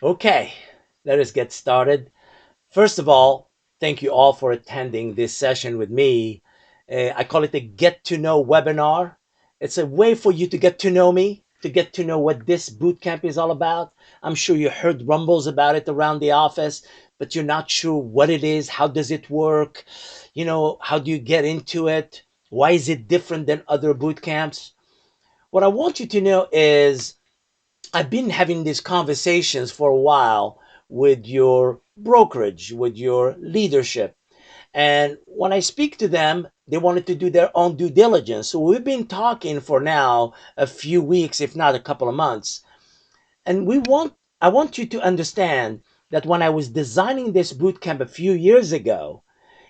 Okay, let us get started. First of all, thank you all for attending this session with me. I call it a get to know webinar. It's a way for you to get to know me, to get to know what this boot camp is all about. I'm sure you heard rumbles about it around the office, but you're not sure what it is. How does it work? How do you get into it? Why is it different than other boot camps? What I want you to know is I've been having these conversations for a while with your brokerage, with your leadership. And when I speak to them, they wanted to do their own due diligence. So we've been talking for now a few weeks, if not a couple of months. And I want you to understand that when I was designing this boot camp a few years ago,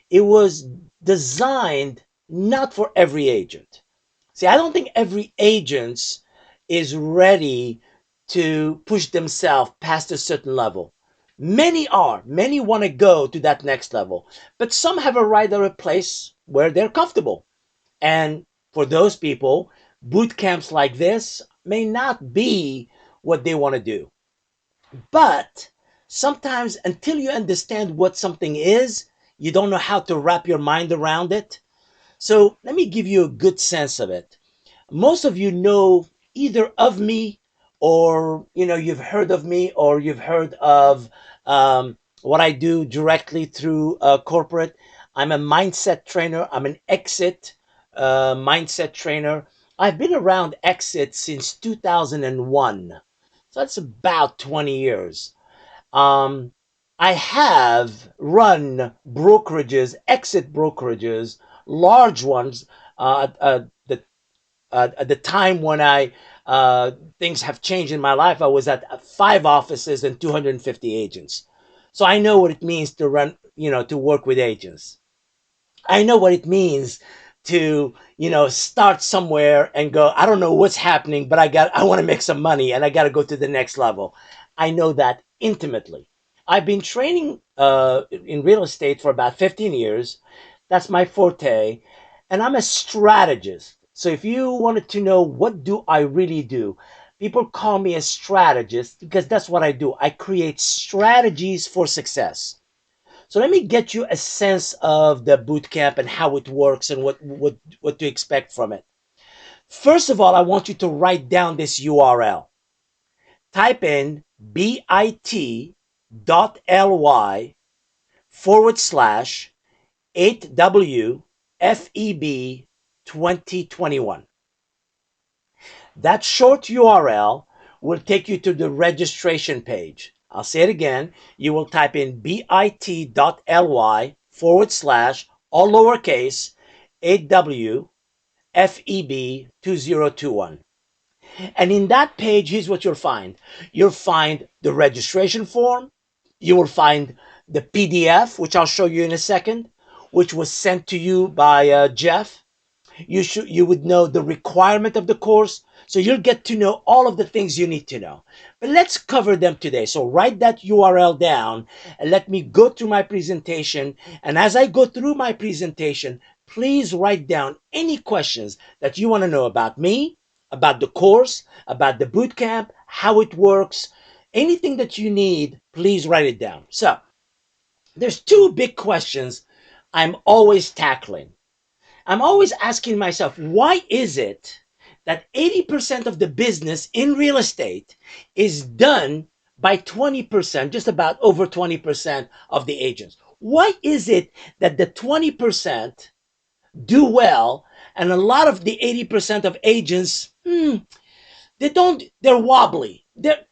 it was designed not for every agent. See, I don't think every agent is ready to push themselves past a certain level. Many are. Many want to go to that next level. But some have a right or a place where they're comfortable. And for those people, boot camps like this may not be what they want to do. But sometimes, until you understand what something is, you don't know how to wrap your mind around it. So let me give you a good sense of it. Most of you know either of me, or you've heard of me, or you've heard of what I do directly through corporate. I'm a mindset trainer. I'm an exit mindset trainer. I've been around exit since 2001, so that's about 20 years. um, I have run brokerages, exit brokerages, large ones, at the time when I things have changed in my life. I was at 5 offices and 250 agents. So I know what it means to run, to work with agents. I know what it means to, start somewhere and go, I don't know what's happening, but I want to make some money and I got to go to the next level. I know that intimately. I've been training in real estate for about 15 years. That's my forte. And I'm a strategist. So if you wanted to know what do I really do, people call me a strategist because that's what I do. I create strategies for success. So let me get you a sense of the boot camp and how it works and what to expect from it. First of all, I want you to write down this URL. Type in bit.ly / 8WFEB 2021. That short URL will take you to the registration page. I'll say it again. You will type in bit.ly / all lowercase 8WFEB 2021. And in that page, here's what you'll find. You'll find the registration form. You will find the PDF, which I'll show you in a second, which was sent to you by Jeff. You would know the requirement of the course, so you'll get to know all of the things you need to know. But let's cover them today. So write that URL down and let me go through my presentation. And as I go through my presentation, please write down any questions that you want to know about me, about the course, about the boot camp, how it works. Anything that you need, please write it down. So there's two big questions I'm always tackling. I'm always asking myself, why is it that 80% of the business in real estate is done by 20%, just about over 20% of the agents? Why is it that the 20% do well and a lot of the 80% of agents, they're wobbly. They're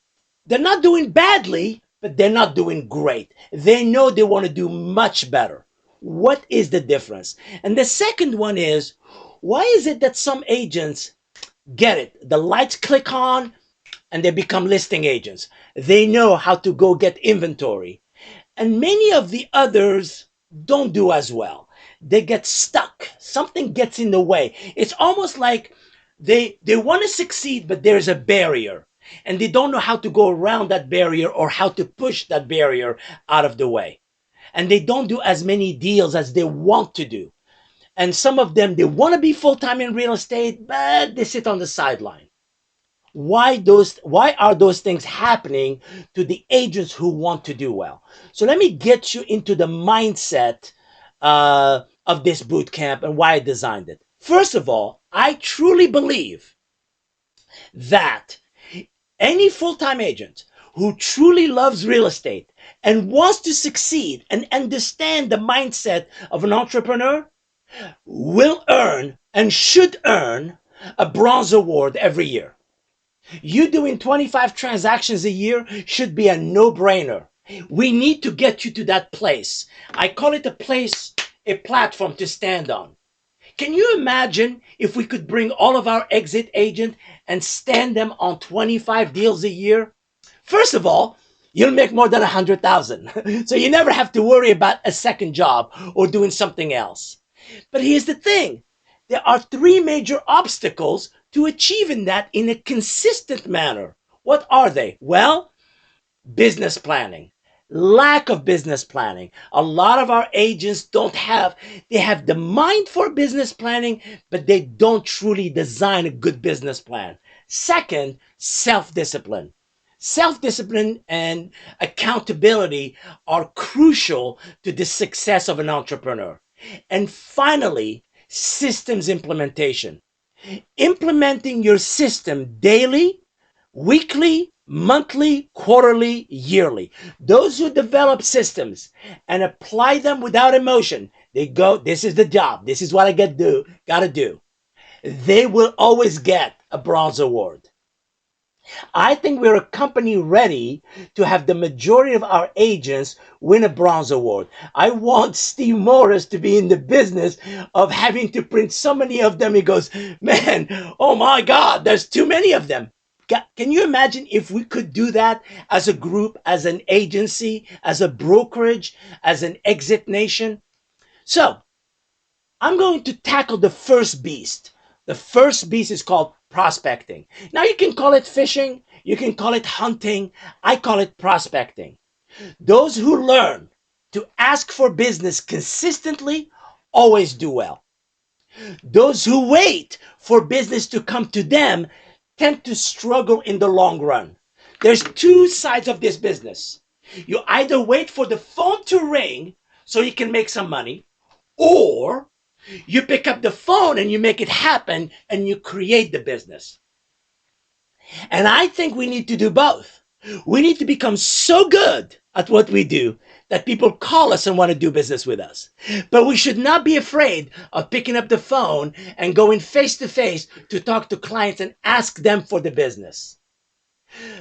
not doing badly, but they're not doing great. They know they want to do much better. What is the difference? And the second one is, why is it that some agents get it? The lights click on and they become listing agents. They know how to go get inventory. And many of the others don't do as well. They get stuck. Something gets in the way. It's almost like they want to succeed, but there's a barrier. And they don't know how to go around that barrier or how to push that barrier out of the way. And they don't do as many deals as they want to do. And some of them, they want to be full-time in real estate, but they sit on the sideline. Why are those things happening to the agents who want to do well? So let me get you into the mindset of this boot camp and why I designed it. First of all, I truly believe that any full-time agent who truly loves real estate and wants to succeed and understand the mindset of an entrepreneur will earn and should earn a bronze award every year. You doing 25 transactions a year should be a no-brainer. We need to get you to that place. I call it a place, a platform to stand on. Can you imagine if we could bring all of our exit agents and stand them on 25 deals a year? First of all, you'll make more than 100,000. So you never have to worry about a second job or doing something else. But here's the thing. There are three major obstacles to achieving that in a consistent manner. What are they? Well, business planning. Lack of business planning. A lot of our agents they have the mind for business planning, but they don't truly design a good business plan. Second, self-discipline. Self-discipline and accountability are crucial to the success of an entrepreneur. And finally, systems implementation. Implementing your system daily, weekly, monthly, quarterly, yearly. Those who develop systems and apply them without emotion, they go, this is the job. This is what I gotta do. They will always get a bronze award. I think we're a company ready to have the majority of our agents win a bronze award. I want Steve Morris to be in the business of having to print so many of them. He goes, man, oh my God, there's too many of them. Can you imagine if we could do that as a group, as an agency, as a brokerage, as an exit nation? So I'm going to tackle the first beast. The first beast is called prospecting. Now you can call it fishing, you can call it hunting. I call it prospecting. Those who learn to ask for business consistently always do well. Those who wait for business to come to them tend to struggle in the long run. There's two sides of this business. You either wait for the phone to ring so you can make some money, or you pick up the phone and you make it happen and you create the business. And I think we need to do both. We need to become so good at what we do that people call us and want to do business with us. But we should not be afraid of picking up the phone and going face to face to talk to clients and ask them for the business.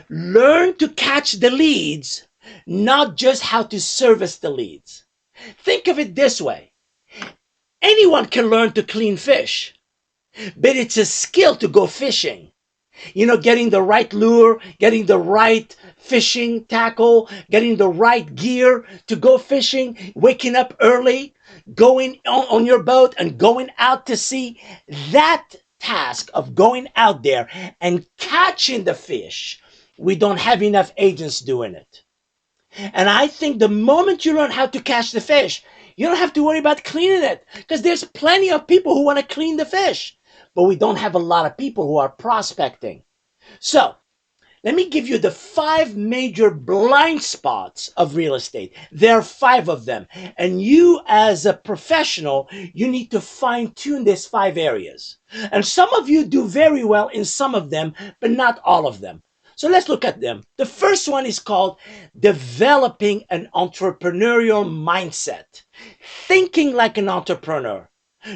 Learn to catch the leads, not just how to service the leads. Think of it this way. Anyone can learn to clean fish, but it's a skill to go fishing. You know, getting the right lure, getting the right fishing tackle, getting the right gear to go fishing, waking up early, going on your boat and going out to sea. That task of going out there and catching the fish, we don't have enough agents doing it. And I think the moment you learn how to catch the fish, you don't have to worry about cleaning it, because there's plenty of people who want to clean the fish, but we don't have a lot of people who are prospecting. So let me give you the 5 major blind spots of real estate. There are 5 of them. And you as a professional, you need to fine tune these 5 areas. And some of you do very well in some of them, but not all of them. So let's look at them. The first one is called developing an entrepreneurial mindset. Thinking like an entrepreneur.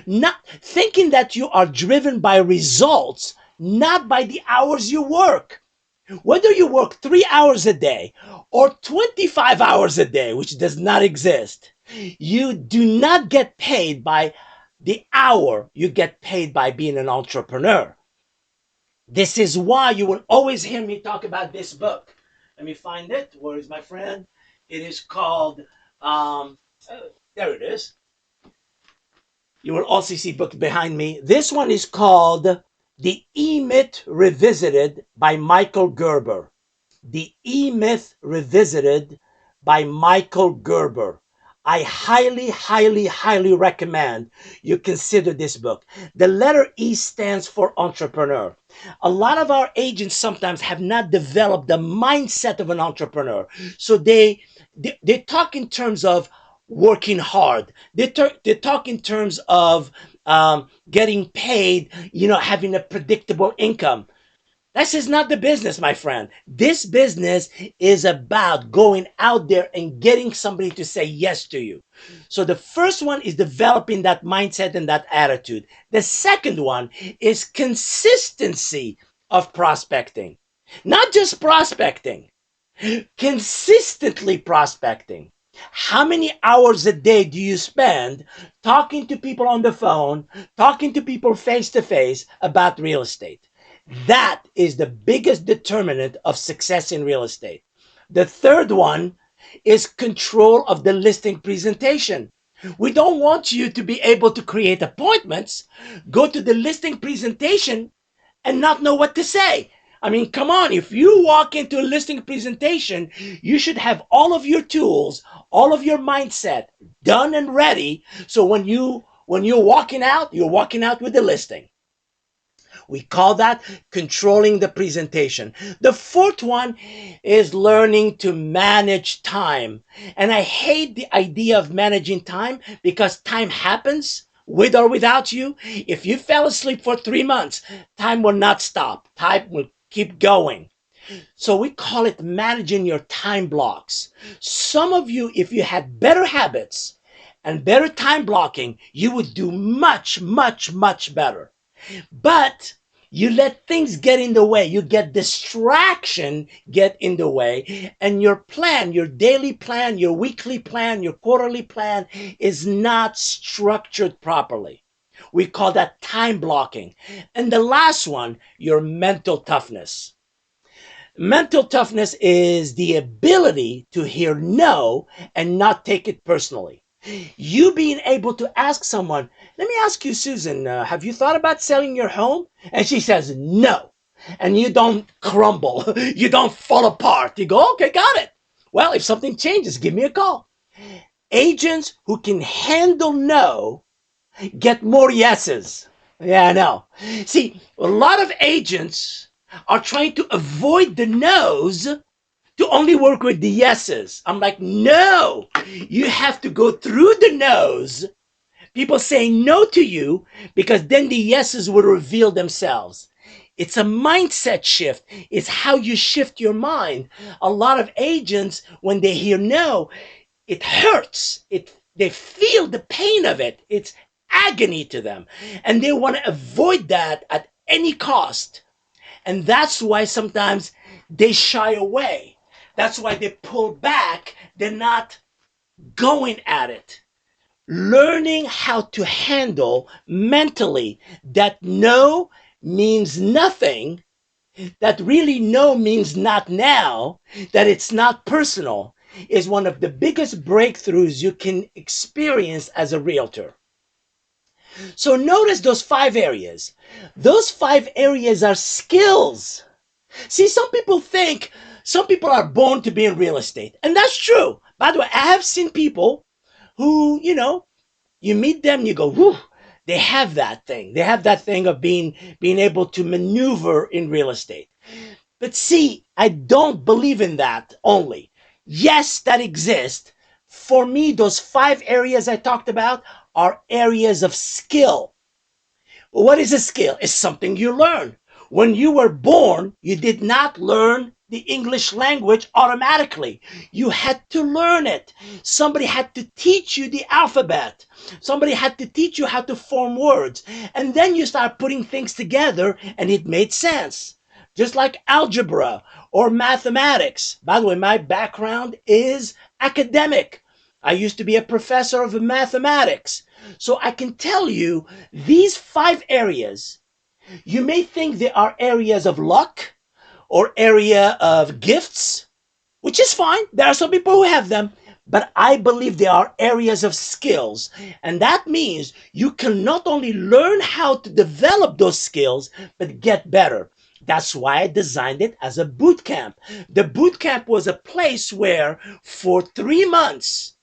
Not thinking that you are driven by results, not by the hours you work. Whether you work 3 hours a day or 25 hours a day, which does not exist, you do not get paid by the hour. You get paid by being an entrepreneur. This is why you will always hear me talk about this book. Let me find it. Where is my friend? It is called, there it is. You will also see book behind me. This one is called The E-Myth Revisited by Michael Gerber. The E-Myth Revisited by Michael Gerber. I highly, highly, highly recommend you consider this book. The letter E stands for entrepreneur. A lot of our agents sometimes have not developed the mindset of an entrepreneur. So they talk in terms of working hard. They talk in terms of getting paid, having a predictable income. This is not the business, my friend. This business is about going out there and getting somebody to say yes to you. So the first one is developing that mindset and that attitude. The second one is consistency of prospecting. Not just prospecting, consistently prospecting. How many hours a day do you spend talking to people on the phone, talking to people face to face about real estate? That is the biggest determinant of success in real estate. The third one is control of the listing presentation. We don't want you to be able to create appointments, go to the listing presentation, and not know what to say. I mean, come on, if you walk into a listing presentation, you should have all of your tools, all of your mindset done and ready. So when you're walking out, you're walking out with the listing. We call that controlling the presentation. The fourth one is learning to manage time. And I hate the idea of managing time because time happens with or without you. If you fell asleep for 3 months, time will not stop. Time will keep going. So we call it managing your time blocks. Some of you, if you had better habits and better time blocking, you would do much, much, much better. But you let things get in the way. You get distraction get in the way. And your plan, your daily plan, your weekly plan, your quarterly plan is not structured properly. We call that time blocking. And the last one, your mental toughness. Mental toughness is the ability to hear no and not take it personally. You being able to ask someone, let me ask you, Susan, have you thought about selling your home? And she says no. And you don't crumble. You don't fall apart. You go, okay, got it. Well, if something changes, give me a call. Agents who can handle no get more yeses. Yeah, I know. See, a lot of agents are trying to avoid the no's to only work with the yeses. I'm like, no, you have to go through the no's. People saying no to you because then the yeses will reveal themselves. It's a mindset shift. It's how you shift your mind. A lot of agents, when they hear no, it hurts. They feel the pain of it. It's agony to them. And they want to avoid that at any cost. And that's why sometimes they shy away. That's why they pull back. They're not going at it. Learning how to handle mentally that no means nothing, that really no means not now, that it's not personal, is one of the biggest breakthroughs you can experience as a realtor. So notice those 5 areas. Those 5 areas are skills. See, some people are born to be in real estate. And that's true. By the way, I have seen people who, you meet them and you go, whew, they have that thing. They have that thing of being able to maneuver in real estate. But see, I don't believe in that only. Yes, that exists. For me, those 5 areas I talked about are areas of skill. What is a skill? It's something you learn. When you were born, you did not learn the English language automatically. You had to learn it. Somebody had to teach you the alphabet. Somebody had to teach you how to form words. And then you start putting things together and it made sense. Just like algebra or mathematics. By the way, my background is academic. I used to be a professor of mathematics. So I can tell you these 5 areas, you may think they are areas of luck or area of gifts, which is fine. There are some people who have them, but I believe they are areas of skills. And that means you can not only learn how to develop those skills, but get better. That's why I designed it as a boot camp. The boot camp was a place where for 3 months,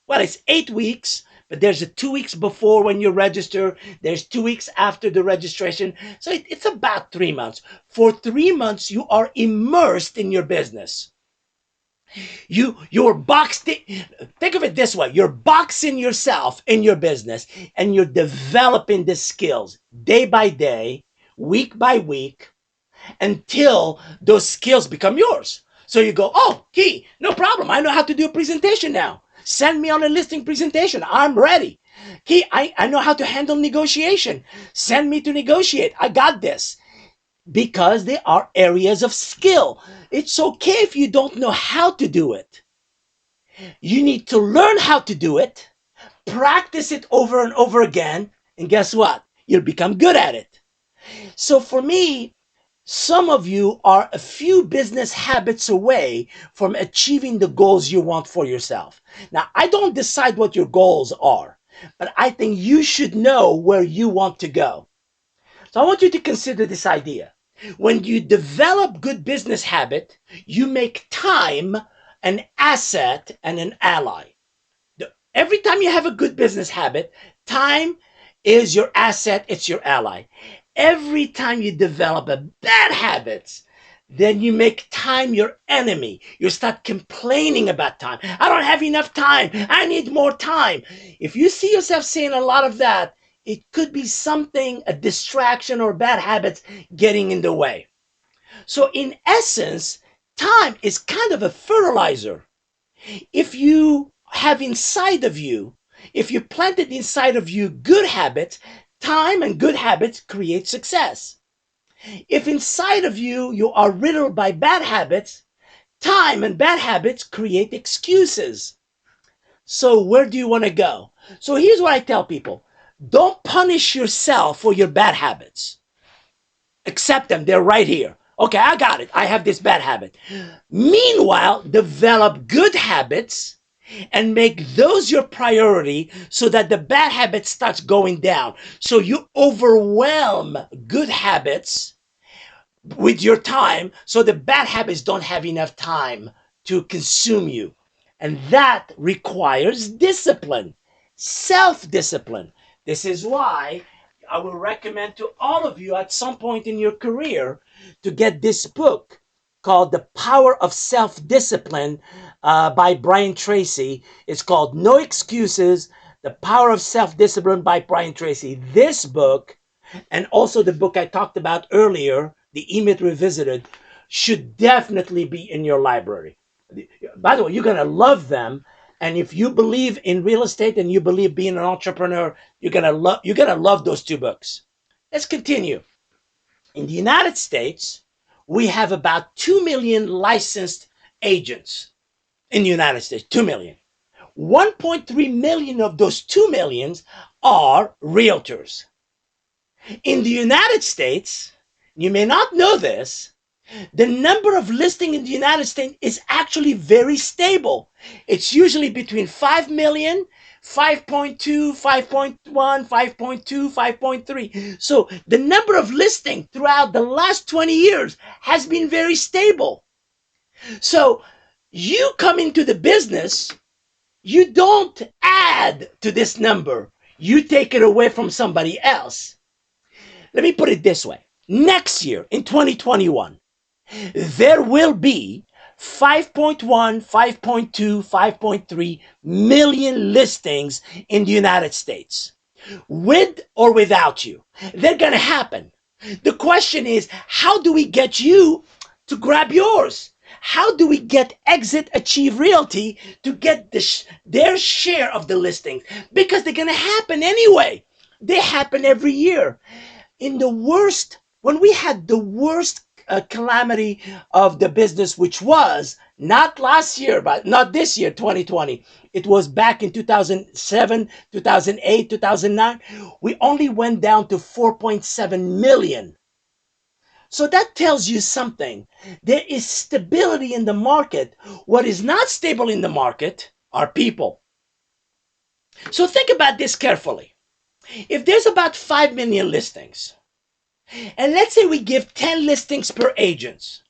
Well, it's 8 weeks, but there's a 2 weeks before when you register. There's 2 weeks after the registration. So it's about 3 months. For 3 months, you are immersed in your business. You're boxed in. Think of it this way: you're boxing yourself in your business, and you're developing the skills day by day, week by week, until those skills become yours. So you go, oh, Key, no problem. I know how to do a presentation now. Send me on a listing presentation. I'm ready. Key, I know how to handle negotiation. Send me to negotiate. I got this. Because they are areas of skill. It's okay if you don't know how to do it. You need to learn how to do it, practice it over and over again, and guess what? You'll become good at it. So for me, some of you are a few business habits away from achieving the goals you want for yourself. Now, I don't decide what your goals are, but I think you should know where you want to go. So I want you to consider this idea. When you develop good business habit, you make time an asset and an ally. Every time you have a good business habit, time is your asset, it's your ally. Every time you develop a bad habits, then you make time your enemy. You start complaining about time. I don't have enough time. I need more time. If you see yourself saying a lot of that, it could be something, a distraction or bad habits getting in the way. So in essence, time is kind of a fertilizer. If you have inside of you, if you planted inside of you good habits, time and good habits create success. If inside of you, you are riddled by bad habits, time and bad habits create excuses. So where do you want to go? So here's what I tell people. Don't punish yourself for your bad habits. Accept them. They're right here. Okay, I got it. I have this bad habit. Meanwhile, develop good habits and make those your priority so that the bad habit starts going down. So you overwhelm good habits with your time so the bad habits don't have enough time to consume you. And that requires discipline, self-discipline. This is why I will recommend to all of you at some point in your career to get this book called The Power of Self-Discipline by Brian Tracy. It's called No Excuses, The Power of Self-Discipline by Brian Tracy. This book, and also the book I talked about earlier, The E-Myth Revisited, should definitely be in your library. By the way, you're going to love them. And if you believe in real estate and you believe being an entrepreneur, you're gonna love those two books. Let's continue. In the United States, we have about 2 million licensed agents in the United States. 2 million. 1.3 million of those 2 millions are realtors. In the United States, you may not know this, the number of listings in the United States is actually very stable. It's usually between 5 million, 5.2, 5.1, 5.2, 5.3. So the number of listings throughout the last 20 years has been very stable. So you come into the business, you don't add to this number. You take it away from somebody else. Let me put it this way. Next year, in 2021, there will be 5.1, 5.2, 5.3 million listings in the United States. With or without you. They're going to happen. The question is, how do we get you to grab yours? How do we get EXIT Achieve Realty to get their share of the listings? Because they're going to happen anyway. They happen every year. When we had the worst calamity of the business, which was not last year, but not this year, 2020. It was back in 2007, 2008, 2009. We only went down to 4.7 million. So that tells you something. There is stability in the market. What is not stable in the market are people. So think about this carefully. If there's about 5 million listings, and let's say we give 10 listings per agent.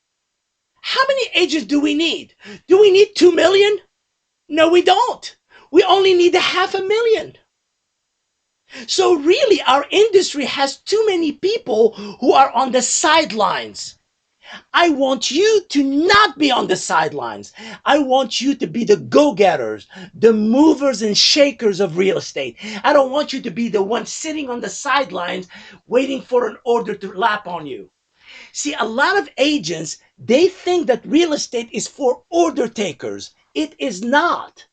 How many agents do we need? Do we need 2 million? No, we don't. We only need a 500,000. So really, our industry has too many people who are on the sidelines. I want you to not be on the sidelines. I want you to be the go-getters, the movers and shakers of real estate. I don't want you to be the one sitting on the sidelines waiting for an order to lap on you. See, a lot of agents, they think that real estate is for order takers. It is not.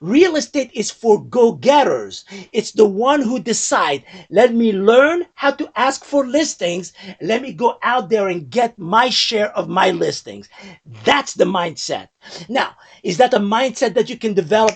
Real estate is for go-getters. It's the one who decide, let me learn how to ask for listings. Let me go out there and get my share of my listings. That's the mindset. Now, is that a mindset that you can develop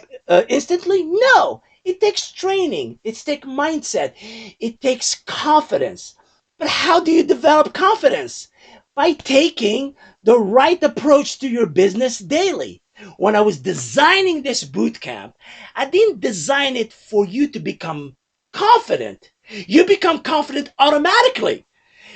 instantly? No. It takes training. It takes mindset. It takes confidence. But how do you develop confidence? By taking the right approach to your business daily. When I was designing this boot camp, I didn't design it for you to become confident. You become confident automatically.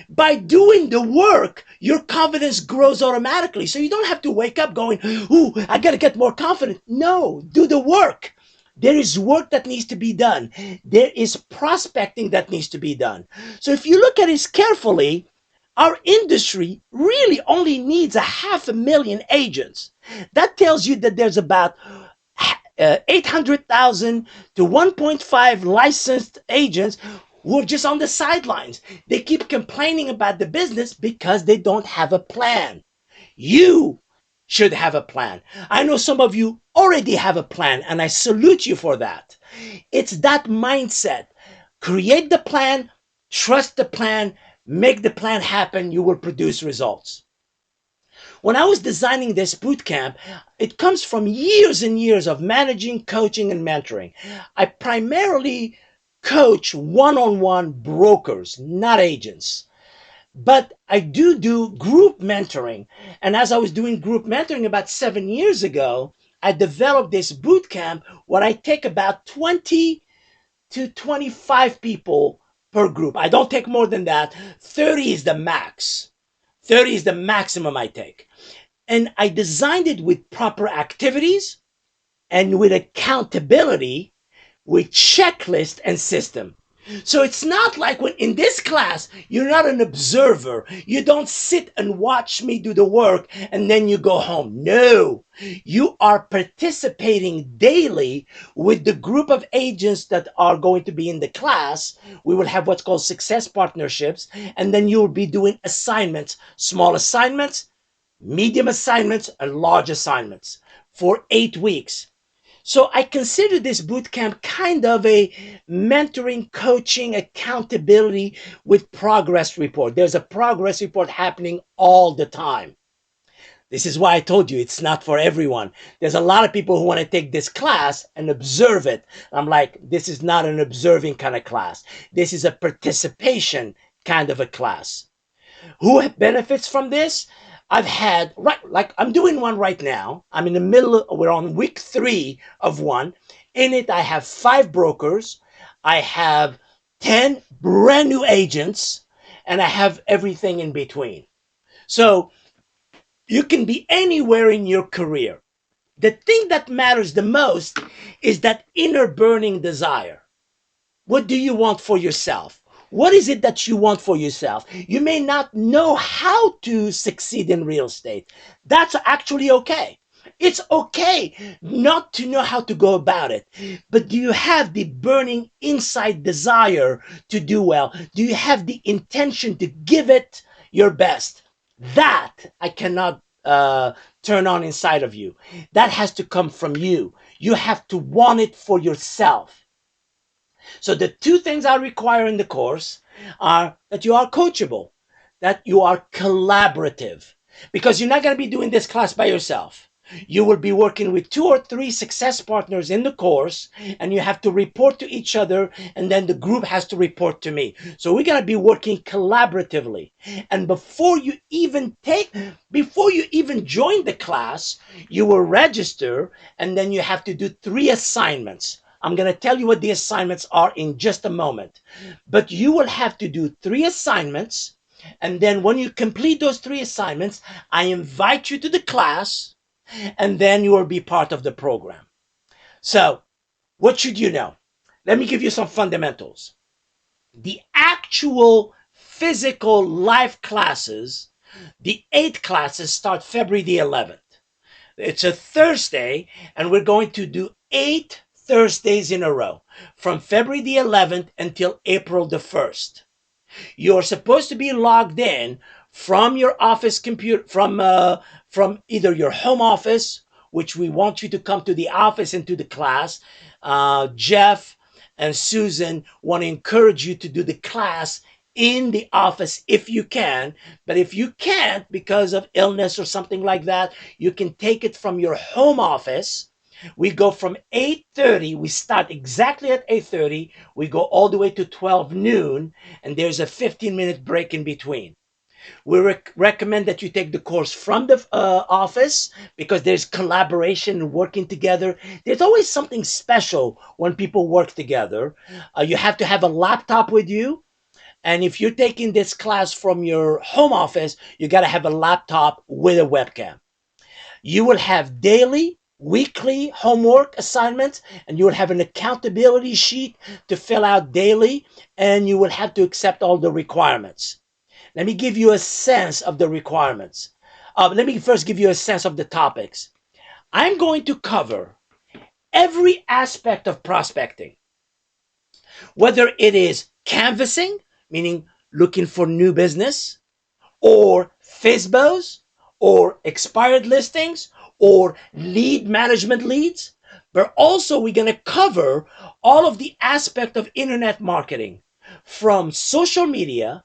By doing the work, your confidence grows automatically. So you don't have to wake up going, ooh, I got to get more confident. No, do the work. There is work that needs to be done. There is prospecting that needs to be done. So if you look at it carefully, our industry really only needs a 500,000 agents. That tells you that there's about 800,000 to 1.5 licensed agents who are just on the sidelines. They keep complaining about the business because they don't have a plan. You should have a plan. I know some of you already have a plan, and I salute you for that. It's that mindset. Create the plan, trust the plan, make the plan happen, you will produce results. When I was designing this boot camp, it comes from years and years of managing, coaching, and mentoring. I primarily coach one-on-one brokers, not agents. But I do group mentoring. And as I was doing group mentoring about 7 years ago, I developed this boot camp where I take about 20 to 25 people per group. I don't take more than that. 30 is the max. 30 is the maximum I take. And I designed it with proper activities and with accountability, with checklist and system. So it's not like when in this class, you're not an observer. You don't sit and watch me do the work and then you go home. No, you are participating daily with the group of agents that are going to be in the class. We will have what's called success partnerships, and then you'll be doing assignments, small assignments, medium assignments, and large assignments for 8 weeks. So I consider this boot camp kind of a mentoring, coaching, accountability with progress report. There's a progress report happening all the time. This is why I told you it's not for everyone. There's a lot of people who want to take this class and observe it. I'm like, this is not an observing kind of class. This is a participation kind of a class. Who benefits from this? I've had, like I'm doing one right now. I'm in the middle, we're on week 3 of one. In it, I have 5 brokers. I have 10 brand new agents, and I have everything in between. So you can be anywhere in your career. The thing that matters the most is that inner burning desire. What do you want for yourself? What is it that you want for yourself? You may not know how to succeed in real estate. That's actually okay. It's okay not to know how to go about it. But do you have the burning inside desire to do well? Do you have the intention to give it your best? That I cannot turn on inside of you. That has to come from you. You have to want it for yourself. So the 2 things I require in the course are that you are coachable, that you are collaborative, because you're not going to be doing this class by yourself. You will be working with 2 or 3 success partners in the course, and you have to report to each other, and then the group has to report to me. So we're going to be working collaboratively. And before you even join the class, you will register, and then you have to do 3 assignments. I'm going to tell you what the assignments are in just a moment. But you will have to do 3 assignments. And then when you complete those 3 assignments, I invite you to the class. And then you will be part of the program. So What should you know? Let me give you some fundamentals. The actual physical live classes, the 8 classes, start February the 11th. It's a Thursday, and we're going to do 8 Thursdays in a row from February the 11th until April the 1st. You're supposed to be logged in from your office computer, from either your home office, which we want you to come to the office and to the class. Jeff and Susan want to encourage you to do the class in the office if you can. But if you can't because of illness or something like that, you can take it from your home office. We go from 8:30, we start exactly at 8:30, we go all the way to 12 noon, and there's a 15-minute break in between. We recommend that you take the course from the office because there's collaboration and working together. There's always something special when people work together. You have to have a laptop with you. And if you're taking this class from your home office, you got to have a laptop with a webcam. You will have daily, weekly homework assignments, and you will have an accountability sheet to fill out daily, and you will have to accept all the requirements. Let me give you a sense of the requirements. Let me first give you a sense of the topics. I'm going to cover every aspect of prospecting, whether it is canvassing, meaning looking for new business, or FISBOs, or expired listings, or lead management leads. But also we're going to cover all of the aspect of internet marketing, from social media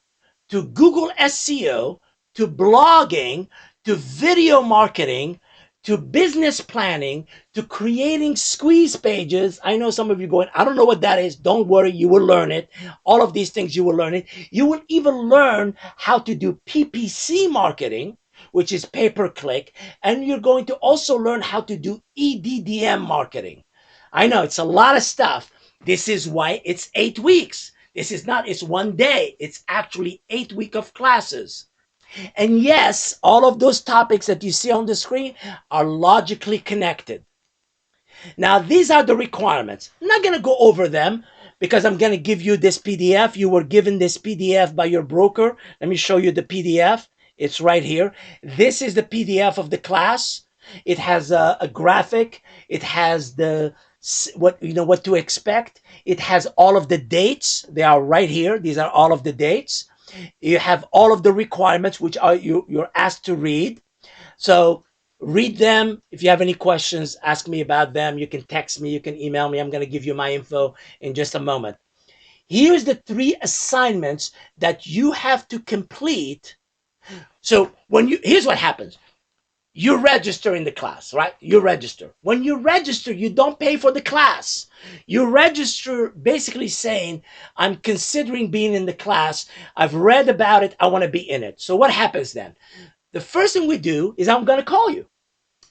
to Google SEO, to blogging, to video marketing, to business planning, to creating squeeze pages. I know some of you going, I don't know what that is. Don't worry, you will learn it. All of these things, you will learn it. You will even learn how to do PPC marketing, which is pay-per-click, and you're going to also learn how to do EDDM marketing. I know it's a lot of stuff. This is why it's 8 weeks. This is not, it's one day. It's actually 8 weeks of classes. And yes, all of those topics that you see on the screen are logically connected. Now, these are the requirements. I'm not going to go over them because I'm going to give you this PDF. You were given this PDF by your broker. Let me show you the PDF. It's right here. This is the PDF of the class. It has a graphic. It has what to expect. It has all of the dates. They are right here. These are all of the dates. You have all of the requirements, which are you're asked to read. So read them. If you have any questions, ask me about them. You can text me. You can email me. I'm going to give you my info in just a moment. Here's the 3 assignments that you have to complete. So here's what happens. You register in the class, right? You register. When you register, you don't pay for the class. You register basically saying, I'm considering being in the class. I've read about it. I want to be in it. So what happens then? The first thing we do is I'm going to call you.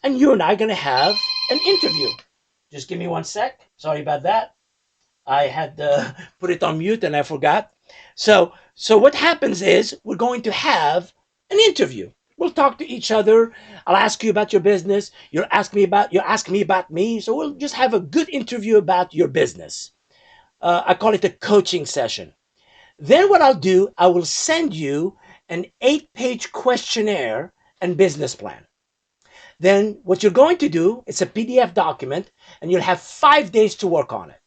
And you and I are going to have an interview. Just give me 1 sec. Sorry about that. I had put it on mute and I forgot. So what happens is we're going to have an interview. We'll talk to each other. I'll ask you about your business. You'll ask me about me. So we'll just have a good interview about your business. I call it a coaching session. Then what I'll do, I will send you an 8-page questionnaire and business plan. Then what you're going to do, it's a PDF document, and you'll have 5 days to work on it.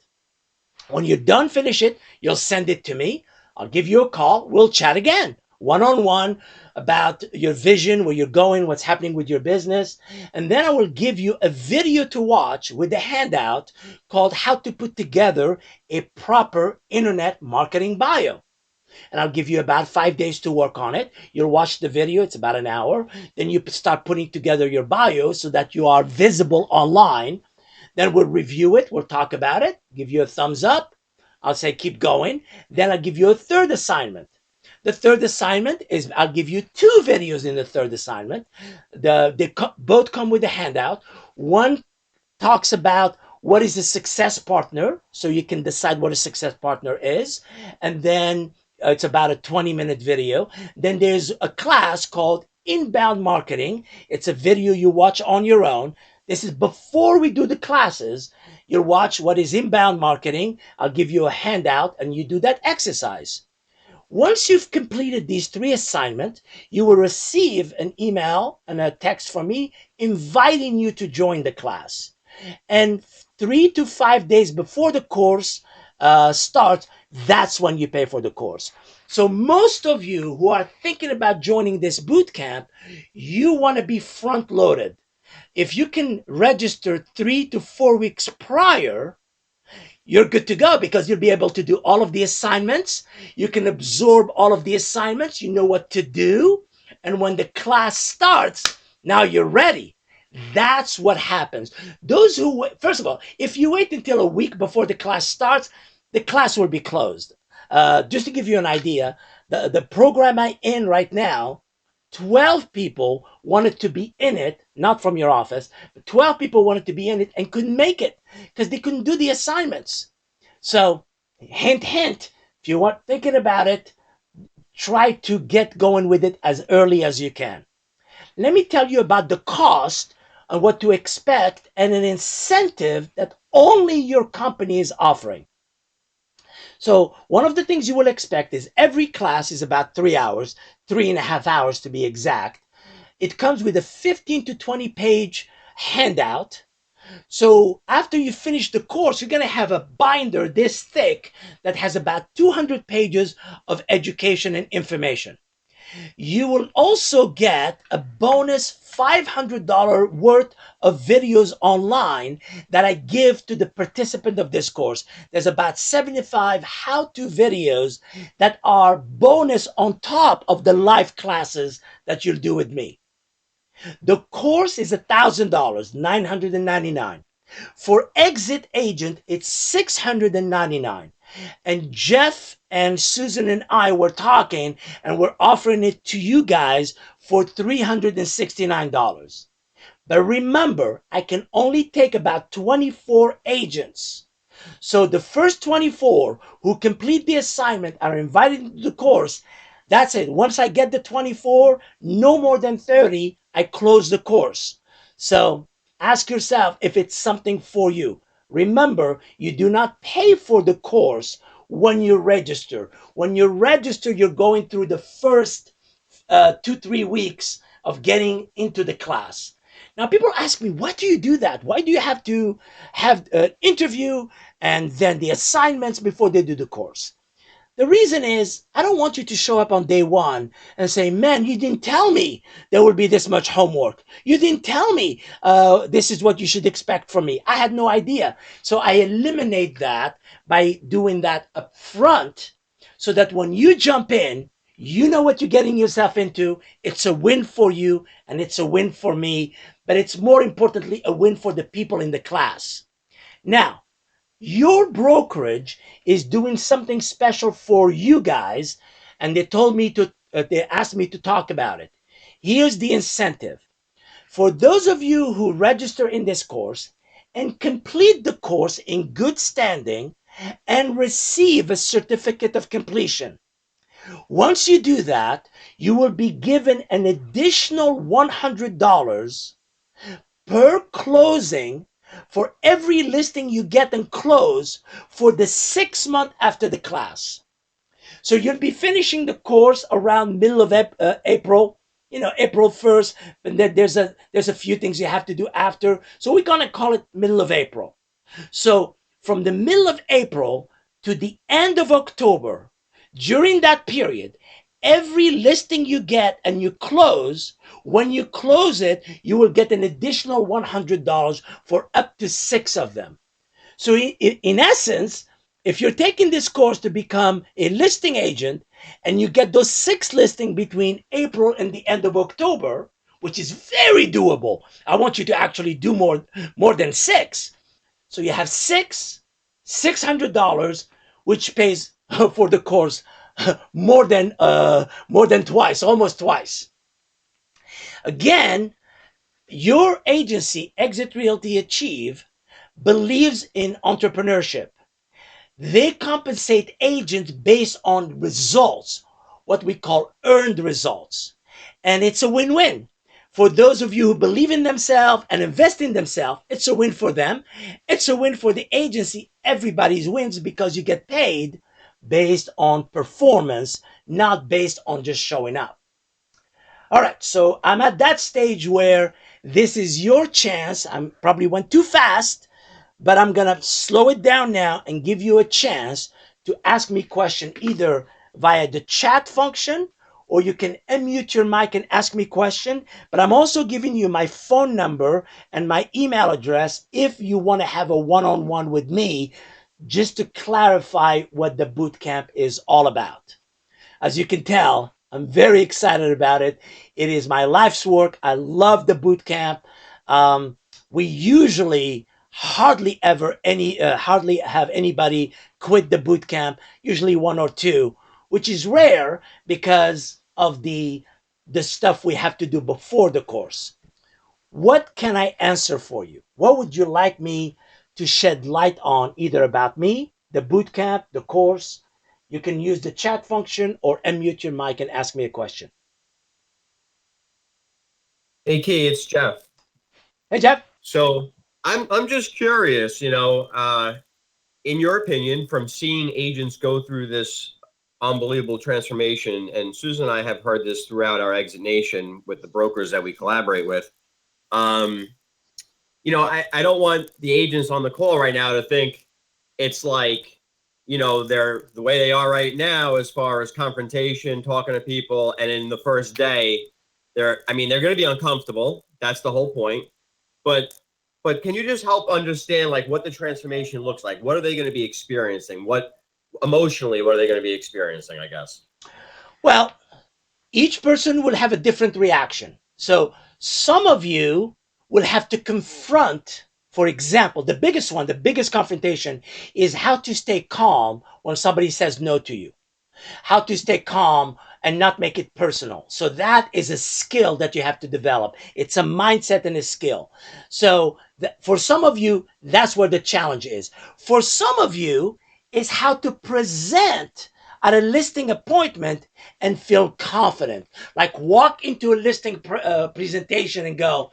When you're done, finish it, you'll send it to me. I'll give you a call. We'll chat again, one-on-one, about your vision, where you're going, what's happening with your business. And then I will give you a video to watch with a handout called How to Put Together a Proper Internet Marketing Bio. And I'll give you about 5 days to work on it. You'll watch the video. It's about an hour. Then you start putting together your bio so that you are visible online. Then we'll review it. We'll talk about it. Give you a thumbs up. I'll say, keep going. Then I'll give you a third assignment. The third assignment is I'll give you 2 videos in the third assignment. They both come with a handout. One talks about what is a success partner, so you can decide what a success partner is. And then it's about a 20-minute video. Then there's a class called Inbound Marketing. It's a video you watch on your own. This is before we do the classes. You'll watch what is inbound marketing. I'll give you a handout and you do that exercise. Once you've completed these 3 assignments, you will receive an email and a text from me inviting you to join the class. And 3 to 5 days before the course starts, that's when you pay for the course. So most of you who are thinking about joining this boot camp, you want to be front loaded. If you can register 3 to 4 weeks prior, you're good to go, because you'll be able to do all of the assignments. You can absorb all of the assignments. You know what to do. And when the class starts, now you're ready. That's what happens. Those who, first of all, if you wait until a week before the class starts, the class will be closed. Just to give you an idea, the program I'm in right now, 12 people wanted to be in it, not from your office, but 12 people wanted to be in it and couldn't make it because they couldn't do the assignments. So, hint, hint, if you are thinking about it, try to get going with it as early as you can. Let me tell you about the cost and what to expect and an incentive that only your company is offering. So one of the things you will expect is every class is about 3 hours, 3.5 hours to be exact. It comes with a 15 to 20 page handout. So after you finish the course, you're going to have a binder this thick that has about 200 pages of education and information. You will also get a bonus $500 worth of videos online that I give to the participant of this course. There's about 75 how-to videos that are bonus on top of the live classes that you'll do with me. The course is $1,000, $999. For Exit Agent, it's $699. And Jeff and Susan and I were talking, and we're offering it to you guys for $369. But remember, I can only take about 24 agents. So the first 24 who complete the assignment are invited to the course. That's it. Once I get the 24, no more than 30, I close the course. So ask yourself if it's something for you. Remember, you do not pay for the course when you register. When you register, you're going through the first 2-3 weeks of getting into the class. Now, people ask me, why do you do that? Why do you have to have an interview and then the assignments before they do the course? The reason is, I don't want you to show up on day one and say, man, you didn't tell me there would be this much homework. You didn't tell me this is what you should expect from me. I had no idea. So I eliminate that by doing that up front so that when you jump in, you know what you're getting yourself into. It's a win for you and it's a win for me, but it's more importantly a win for the people in the class. Now, your brokerage is doing something special for you guys, and they asked me to talk about it. Here's the incentive. For those of you who register in this course and complete the course in good standing and receive a certificate of completion, once you do that, you will be given an additional $100 per closing for every listing you get and close for the 6 months after the class. So you'll be finishing the course around middle of April, April 1st, and then there's a few things you have to do after. So we're going to call it middle of April. So from the middle of April to the end of October, during that period, every listing you get and you close, when you close it, you will get an additional $100 for up to 6 of them. So in essence, if you're taking this course to become a listing agent and you get those 6 listings between April and the end of October, which is very doable. I want you to actually do more than 6. So you have $600, which pays for the course more than twice, almost twice. Again, your agency, Exit Realty Achieve, believes in entrepreneurship. They compensate agents based on results, what we call earned results. And it's a win-win. For those of you who believe in themselves and invest in themselves, it's a win for them. It's a win for the agency. Everybody's wins because you get paid based on performance, not based on just showing up. All right, so I'm at that stage where this is your chance. I probably went too fast, but I'm gonna slow it down now and give you a chance to ask me question either via the chat function, or you can unmute your mic and ask me question. But I'm also giving you my phone number and my email address if you want to have a one-on-one with me, just to clarify what the boot camp is all about. As you can tell, I'm very excited about it. It is my life's work. I love the boot camp. We usually hardly have anybody quit the boot camp. Usually one or two, which is rare because of the stuff we have to do before the course. What can I answer for you? What would you like me to shed light on, either about me, the boot camp, the course? You can use the chat function or unmute your mic and ask me a question. Hey, Key, it's Jeff. Hey, Jeff. So I'm just curious, in your opinion, from seeing agents go through this unbelievable transformation, and Susan and I have heard this throughout our Exit Nation with the brokers that we collaborate with. I don't want the agents on the call right now to think it's like, they're the way they are right now as far as confrontation, talking to people, and in the first day, they're going to be uncomfortable. That's the whole point. But can you just help understand like what the transformation looks like? What are they going to be experiencing? What emotionally, what are they going to be experiencing, I guess? Well, each person will have a different reaction. So some of you will have to confront, for example, the biggest confrontation is how to stay calm when somebody says no to you. How to stay calm and not make it personal. So that is a skill that you have to develop. It's a mindset and a skill. So for some of you, that's where the challenge is. For some of you, is how to present at a listing appointment and feel confident. Like walk into a listing presentation and go,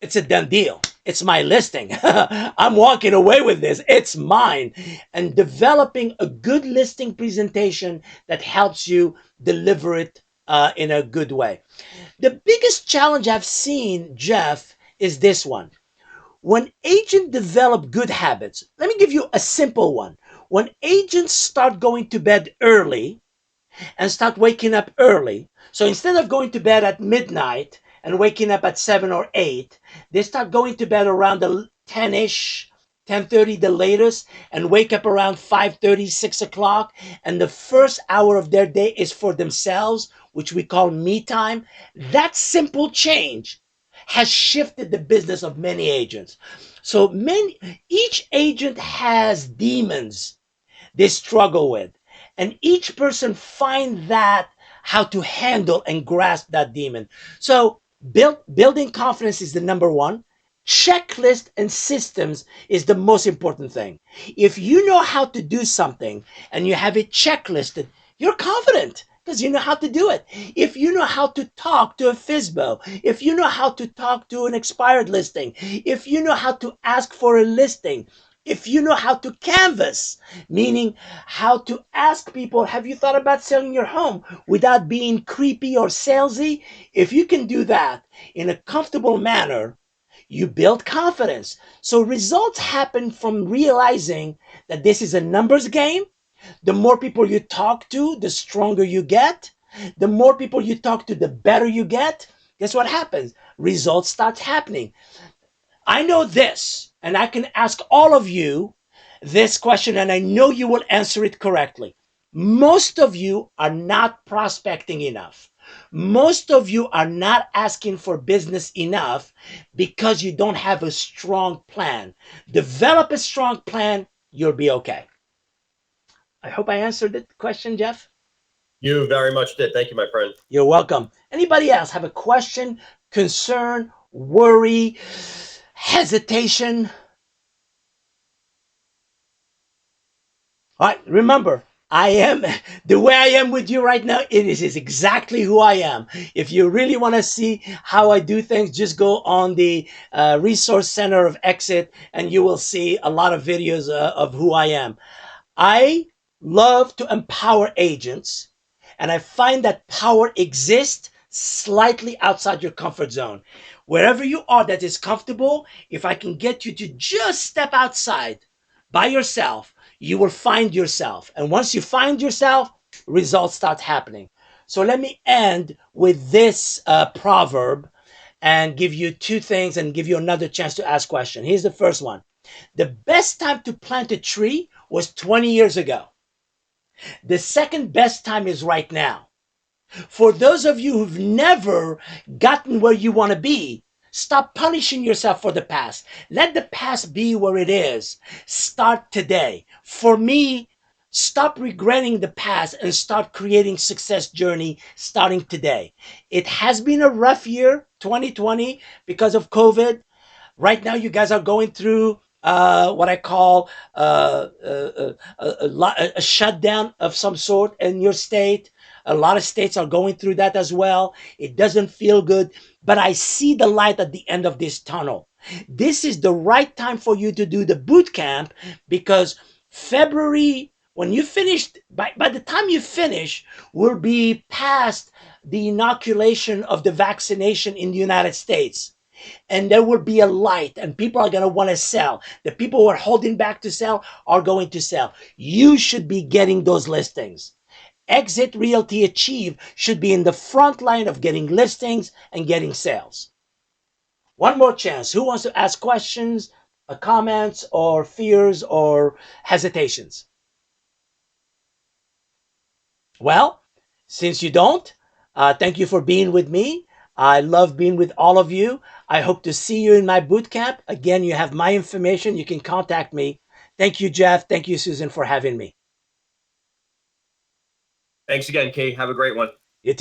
it's a done deal. It's my listing. I'm walking away with this. It's mine. And developing a good listing presentation that helps you deliver it in a good way. The biggest challenge I've seen, Jeff, is this one. When agents develop good habits, let me give you a simple one. When agents start going to bed early and start waking up early, so instead of going to bed at midnight and waking up at 7 or 8, they start going to bed around the 10-ish, 10:30 the latest, and wake up around 5:30, 6 o'clock. And the first hour of their day is for themselves, which we call me time. That simple change has shifted the business of many agents. So each agent has demons they struggle with. And each person find that how to handle and grasp that demon. So building confidence is the number one. Checklist and systems is the most important thing. If you know how to do something and you have it checklisted, you're confident because you know how to do it. If you know how to talk to a FISBO, if you know how to talk to an expired listing, if you know how to ask for a listing, if you know how to canvas, meaning how to ask people, have you thought about selling your home without being creepy or salesy? If you can do that in a comfortable manner, you build confidence. So results happen from realizing that this is a numbers game. The more people you talk to, the stronger you get. The more people you talk to, the better you get. Guess what happens? Results start happening. I know this, and I can ask all of you this question, and I know you will answer it correctly. Most of you are not prospecting enough. Most of you are not asking for business enough because you don't have a strong plan. Develop a strong plan, you'll be okay. I hope I answered the question, Jeff. You very much did. Thank you, my friend. You're welcome. Anybody else have a question, concern, worry, hesitation? All right, remember, I am the way I am with you right now. Is exactly who I am. If you really want to see how I do things, just go on the resource center of Exit, and you will see a lot of videos of who I am. I love to empower agents, and I find that power exists slightly outside your comfort zone. Wherever you are that is comfortable, if I can get you to just step outside by yourself, you will find yourself. And once you find yourself, results start happening. So let me end with this proverb and give you two things and give you another chance to ask questions. Here's the first one. The best time to plant a tree was 20 years ago. The second best time is right now. For those of you who've never gotten where you want to be, stop punishing yourself for the past. Let the past be where it is. Start today. For me, stop regretting the past and start creating success journey starting today. It has been a rough year, 2020, because of COVID. Right now, you guys are going through what I call a shutdown of some sort in your state. A lot of states are going through that as well. It doesn't feel good, but I see the light at the end of this tunnel. This is the right time for you to do the boot camp because February, when you finish, by the time you finish, will be past the inoculation of the vaccination in the United States, and there will be a light and people are going to want to sell. The people who are holding back to sell are going to sell. You should be getting those listings. Exit Realty Achieve should be in the front line of getting listings and getting sales. One more chance. Who wants to ask questions, comments, or fears or hesitations? Well, since you don't, thank you for being with me. I love being with all of you. I hope to see you in my boot camp. Again, you have my information. You can contact me. Thank you, Jeff. Thank you, Susan, for having me. Thanks again, Kate. Have a great one.